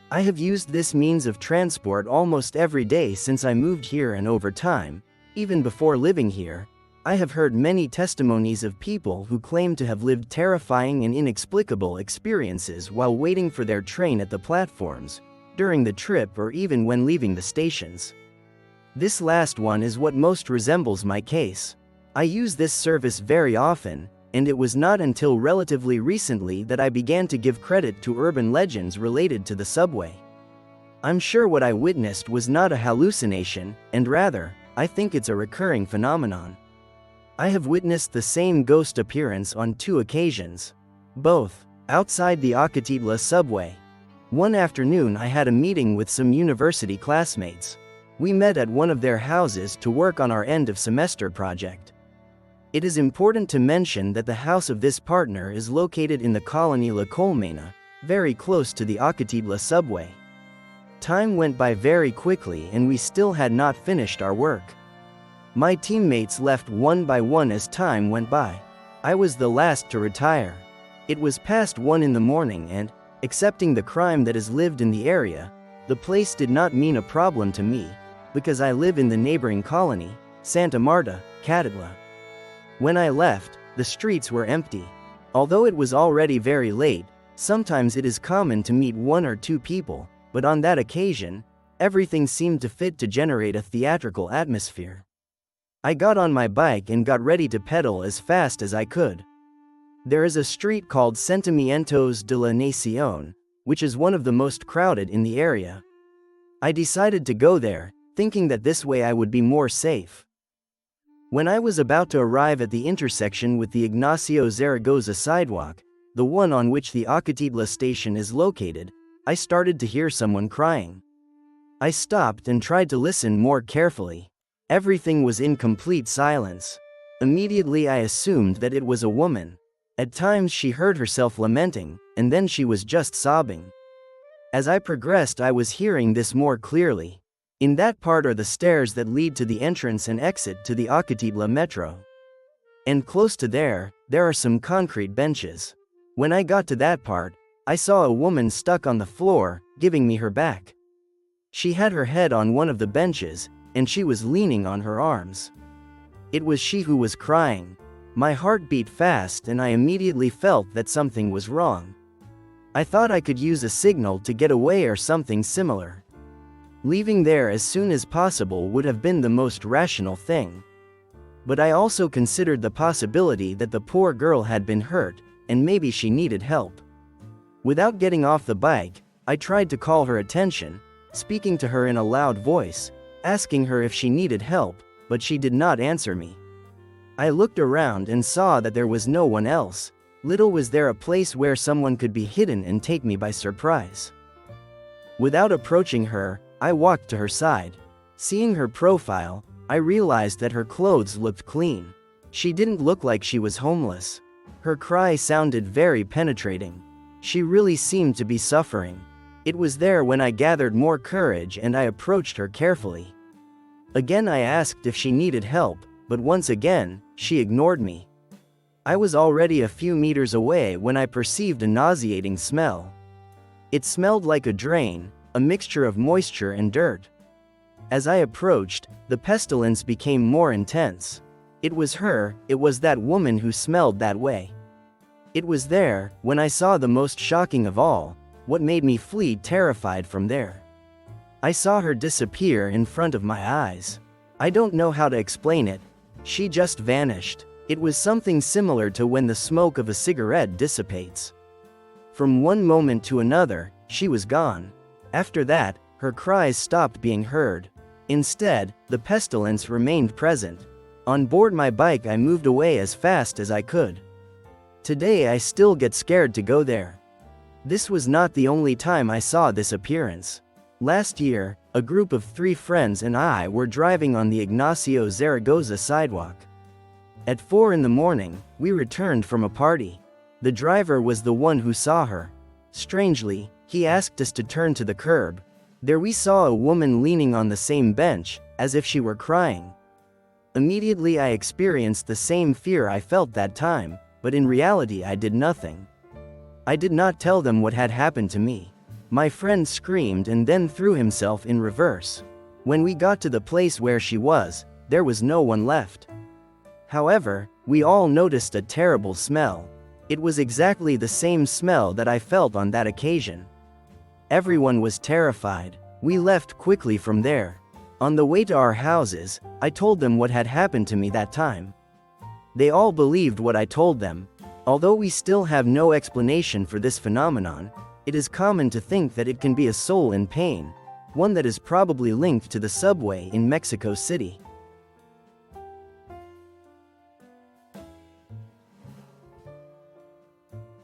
I have used this means of transport almost every day since I moved here, and over time, even before living here, I have heard many testimonies of people who claim to have lived terrifying and inexplicable experiences while waiting for their train at the platforms, during the trip, or even when leaving the stations. This last one is what most resembles my case. I use this service very often, and it was not until relatively recently that I began to give credit to urban legends related to the subway. I'm sure what I witnessed was not a hallucination, and rather, I think it's a recurring phenomenon. I have witnessed the same ghost appearance on 2 occasions, both outside the Acatitla subway. One afternoon I had a meeting with some university classmates. We met at one of their houses to work on our end of semester project. It is important to mention that the house of this partner is located in the colony La Colmena, very close to the Acatitla subway. Time went by very quickly and we still had not finished our work. My teammates left one by one as time went by. I was the last to retire. It was past 1 in the morning and, excepting the crime that has lived in the area, the place did not mean a problem to me, because I live in the neighboring colony, Santa Marta, Catitla. When I left, the streets were empty. Although it was already very late, sometimes it is common to meet 1 or 2 people, but on that occasion, everything seemed to fit to generate a theatrical atmosphere. I got on my bike and got ready to pedal as fast as I could. There is a street called Sentimientos de la Nación, which is one of the most crowded in the area. I decided to go there, thinking that this way I would be more safe. When I was about to arrive at the intersection with the Ignacio Zaragoza sidewalk, the one on which the Acatitla station is located, I started to hear someone crying. I stopped and tried to listen more carefully. Everything was in complete silence. Immediately I assumed that it was a woman. At times she heard herself lamenting, and then she was just sobbing. As I progressed I was hearing this more clearly. In that part are the stairs that lead to the entrance and exit to the Acatitla Metro. And close to there are some concrete benches. When I got to that part, I saw a woman stuck on the floor, giving me her back. She had her head on one of the benches, and she was leaning on her arms. It was she who was crying. My heart beat fast and I immediately felt that something was wrong. I thought I could use a signal to get away or something similar. Leaving there as soon as possible would have been the most rational thing. But I also considered the possibility that the poor girl had been hurt, and maybe she needed help. Without getting off the bike, I tried to call her attention, speaking to her in a loud voice, asking her if she needed help, but she did not answer me. I looked around and saw that there was no one else. Little was there a place where someone could be hidden and take me by surprise. Without approaching her, I walked to her side. Seeing her profile, I realized that her clothes looked clean. She didn't look like she was homeless. Her cry sounded very penetrating. She really seemed to be suffering. It was there when I gathered more courage and I approached her carefully. Again I asked if she needed help, but once again, she ignored me. I was already a few meters away when I perceived a nauseating smell. It smelled like a drain, a mixture of moisture and dirt. As I approached, the pestilence became more intense. It was that woman who smelled that way. It was there, when I saw the most shocking of all, what made me flee terrified from there. I saw her disappear in front of my eyes. I don't know how to explain it. She just vanished. It was something similar to when the smoke of a cigarette dissipates. From one moment to another, she was gone. After that, her cries stopped being heard. Instead, the pestilence remained present. On board my bike I moved away as fast as I could. Today I still get scared to go there. This was not the only time I saw this appearance. Last year, a group of 3 friends and I were driving on the Ignacio Zaragoza sidewalk. At 4 in the morning, we returned from a party. The driver was the one who saw her. Strangely, he asked us to turn to the curb. There we saw a woman leaning on the same bench, as if she were crying. Immediately I experienced the same fear I felt that time, but in reality I did nothing. I did not tell them what had happened to me. My friend screamed and then threw himself in reverse. When we got to the place where she was, there was no one left. However, we all noticed a terrible smell. It was exactly the same smell that I felt on that occasion. Everyone was terrified. We left quickly from there. On the way to our houses, I told them what had happened to me that time. They all believed what I told them. Although we still have no explanation for this phenomenon, it is common to think that it can be a soul in pain, one that is probably linked to the subway in Mexico City.